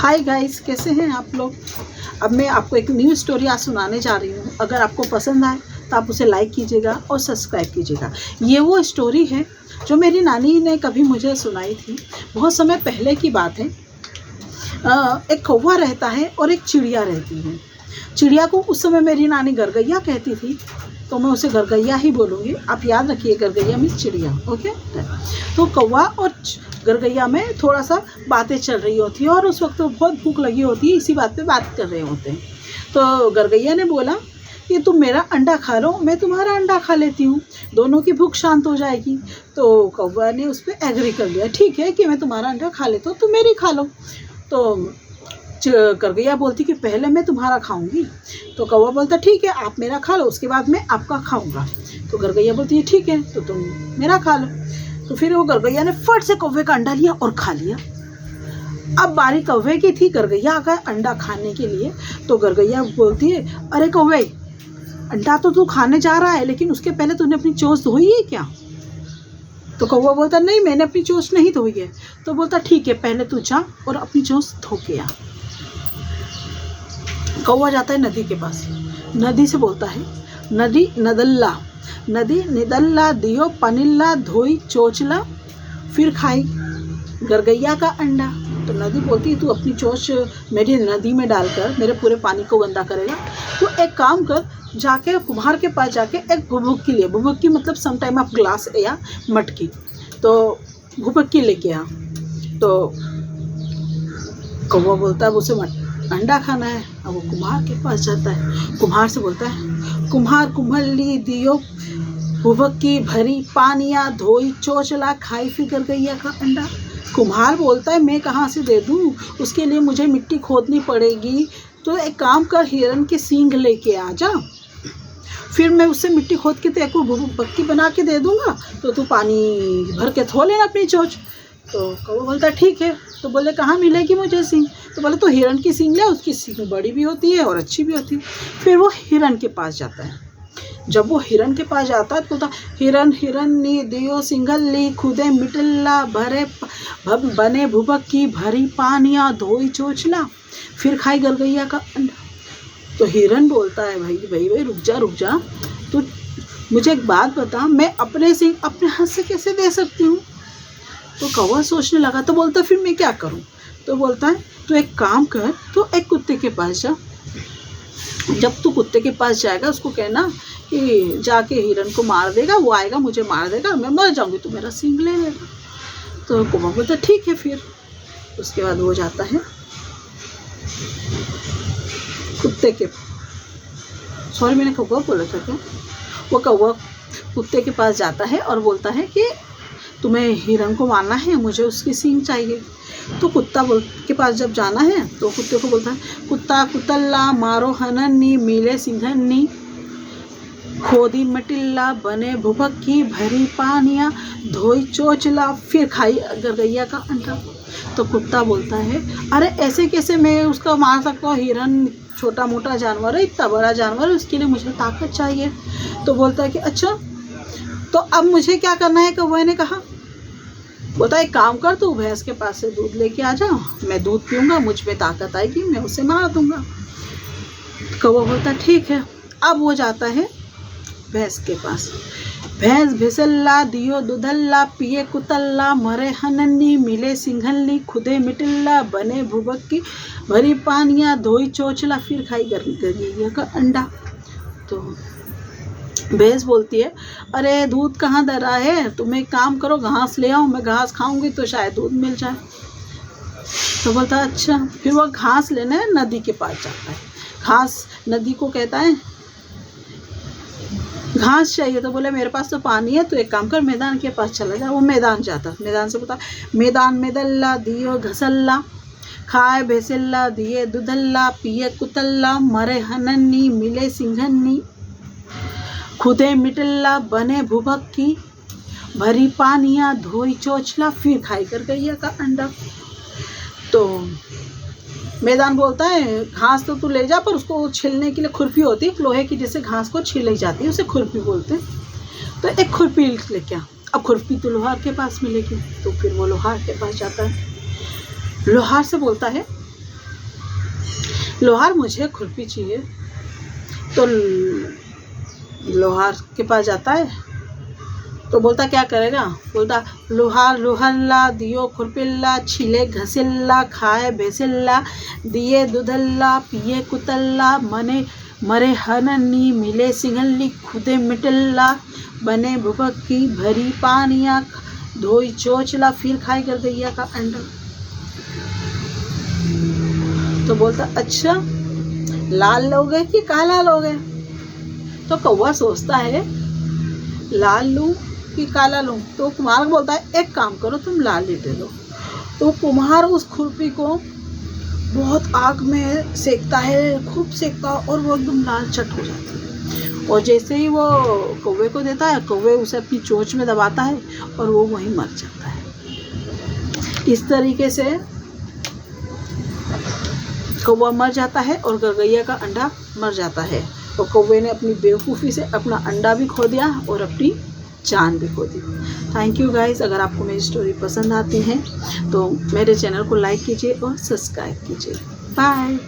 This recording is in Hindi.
हाय गाइस, कैसे हैं आप लोग। अब मैं आपको एक न्यू स्टोरी आज सुनाने जा रही हूँ। अगर आपको पसंद आए तो आप उसे लाइक कीजिएगा और सब्सक्राइब कीजिएगा। ये वो स्टोरी है जो मेरी नानी ने कभी मुझे सुनाई थी। बहुत समय पहले की बात है। एक कौवा रहता है और एक चिड़िया रहती है। चिड़िया को उस समय मेरी नानी गरगैया कहती थी, तो मैं उसे गरगैया ही बोलूँगी। आप याद रखिए, गरगैया मीन्स चिड़िया। ओके। तो कौवा और गरगैया में थोड़ा सा बातें चल रही होती है और उस वक्त तो बहुत भूख लगी होती है, इसी बात पे बात कर रहे होते हैं। तो गरगैया ने बोला कि तुम मेरा अंडा खा लो, मैं तुम्हारा अंडा खा लेती हूँ, दोनों की भूख शांत हो जाएगी। तो कौवा ने उस पर एग्री कर लिया, ठीक है कि मैं तुम्हारा अंडा खा लेता हूँ, तुम मेरी खा लो। तो गरगैया बोलती कि पहले मैं तुम्हारा खाऊंगी। तो कौवा बोलता ठीक है, आप मेरा खा लो, उसके बाद मैं आपका खाऊंगा। तो गरगैया बोलती है ठीक है, तो तुम मेरा खा लो। तो फिर वो गरगैया ने फट से कौवे का अंडा लिया और खा लिया। अब बारी कौवे की थी, गरगैया आ गया अंडा खाने के लिए। तो गरगैया बोलती है, अरे कौवे, अंडा तो तू खाने जा रहा है, लेकिन उसके पहले तूने अपनी चोंच धोई है क्या? तो कौवा बोलता नहीं, मैंने अपनी चोंच नहीं धोई है। तो बोलता ठीक है, पहले तू जा और अपनी चोंच धो के आ। कौवा जाता है नदी के पास, नदी से बोलता है, नदी निदल्ला दियो पनिल्ला धोई चोचला फिर खाई गरगैया का अंडा। तो नदी बोलती है, तू अपनी चोंच मेरी नदी में डालकर मेरे पूरे पानी को गंदा करेगा। तो एक काम कर, जाके कुम्हार के पास जाके एक भुभुक्की ले, भुभुक्की मतलब समटाइम आप ग्लास या मटकी, तो भुभुक्की लेके आ। तो कौवा बोलता है उसे अंडा खाना है। अब वो कुम्हार के पास जाता है, कुम्हार से बोलता है, कुम्हार कुम्हली दियो भुभुक्की भरी पानिया धोई चोचला खाई फिर गरगैया का अंडा। कुम्हार बोलता है मैं कहाँ से दे दूँ, उसके लिए मुझे मिट्टी खोदनी पड़ेगी। तो एक काम कर, हिरन के सींग लेके आ जा, फिर मैं उससे मिट्टी खोद के तेरे को भुभुक्की बना के दे दूँगा, तो तू पानी भर के धो लेना अपनी चोंच। तो कौवा बोलता है ठीक है। तो बोले कहाँ मिलेगी मुझे सींग? तो बोले तो हिरन की सींग ले, उसकी सींग बड़ी भी होती है और अच्छी भी होती है। फिर वो हिरन के पास जाता है। जब वो हिरन के पास जाता है तो बोलता हिरन हिरनी दियो सिंघल्ली खुदे मिटल्ला भरे बने भुभुक्की भरी पानिया धोई चोचला फिर खाई गरगैया का अंडा। तो हिरन बोलता है, भाई रुक जा, तो मुझे एक बात बता, मैं अपने सींग अपने हाथ से कैसे दे सकती हूँ? तो कौवा सोचने लगा, तो बोलता फिर मैं क्या करूं? तो बोलता है तो एक काम कर, तो एक कुत्ते के पास जा। जब तू कुत्ते के पास जाएगा, उसको कहना कि जाके हिरन को मार देगा, वो आएगा मुझे मार देगा, मैं मर जाऊंगी, तो मेरा सींग ले लेगा। तो कौवा बोलता ठीक है। फिर उसके बाद वो जाता है कुत्ते के, सॉरी मैंने कौवा बोला था क्या? वो कौवा कुत्ते के पास जाता है और बोलता है कि तुम्हें हिरन को मारना है, मुझे उसकी सींग चाहिए। तो कुत्ता के पास जब जाना है तो कुत्ते को बोलता है, कुत्ता कुतल्ला मारो हनन्नी मिले सिंघन्नी खोदी मटिल्ला बने भुभुक्की भरी पानिया धोई चोचला फिर खाई गरगैया का अंडा। तो कुत्ता बोलता है, अरे ऐसे कैसे मैं उसका मार सकता हूँ? हिरन छोटा मोटा जानवर है, इतना बड़ा जानवर है, उसके लिए मुझे ताकत चाहिए। तो बोलता है कि अच्छा, तो अब मुझे क्या करना है? कौवे ने कहा। बोलता एक काम कर, तू भैंस के पास से दूध लेके आ जा, मैं दूध पीऊँगा, मुझ में ताकत आएगी, मैं उसे मार दूँगा। कौवा बोलता ठीक है। अब वो जाता है भैंस के पास। भैंस भिसल्ला दियो दूधल्ला पिए कुतल्ला मरे हनन्नी मिले सिंघल्ली खुदे मिटिल्ला बने भुभुक्की भरी पानिया धोई चोचला फिर खाई गरगैया का अंडा। तो भैंस बोलती है, अरे दूध कहाँ धरा है, तुम एक काम करो, घास ले आओ, मैं घास खाऊंगी तो शायद दूध मिल जाए। तो बोलता अच्छा। फिर वो घास लेने नदी के पास जाता है। घास नदी को कहता है घास चाहिए। तो बोले मेरे पास तो पानी है, तो एक काम कर, मैदान के पास चला जा। वो मैदान जाता, मैदान से बोलता मैदान में दल्ला दियो घसल्ला खाए भैसल्ला दिए दूधल्ला पिए कुतल्ला मरे हनन्नी मिले सिंघन्नी खुदे मिटल्ला बने भुभुक्की भरी पानिया धोई चोचला फिर खाई गरगैया का अंडा। तो मैदान बोलता है घास तो तू ले जा, पर उसको छीलने के लिए खुरपी होती है, लोहे की, जिससे घास को छीली जाती है, उसे खुरपी बोलते हैं। तो एक खुरपी लेके आ। अब खुरपी तो लोहार के पास मिलेगी। तो फिर वो लोहार के पास जाता है। लोहार से बोलता है लोहार मुझे खुरपी चाहिए। तो लोहार के पास जाता है, तो बोलता क्या करेगा, बोलता लोहार लोहल्ला दियो खुरपिल्ला, छीले घसिल्ला, खाए भेसिल्ला, दिए दूधल्ला, पिए कुतल्ला, मने मरे हननी, मिले सिंगल्ली, खुदे मिटल्ला, बने भुपक्की, भरी पानिया, धोई चोचला, फिर खाई गरगैया का अंडा। तो बोलता अच्छा लाल लोगे कि काला लोगे? तो कौवा सोचता है लाल लूं कि काला लूं। तो कुम्हार बोलता है एक काम करो, तुम लाल ही दे दो। तो कुम्हार उस खुरपी को बहुत आग में सेकता है, खूब सेकता है, और वो एकदम लाल चट हो जाती है। और जैसे ही वो कौवे को देता है, कौवे उसे अपनी चोंच में दबाता है और वो वहीं मर जाता है। इस तरीके से कौवा मर जाता है और गरगैया का अंडा मर जाता है। और कौवे ने अपनी बेवकूफ़ी से अपना अंडा भी खो दिया और अपनी जान भी खो दी। Thank you guys. अगर आपको मेरी स्टोरी पसंद आती है तो मेरे चैनल को लाइक कीजिए और सब्सक्राइब कीजिए। बाय।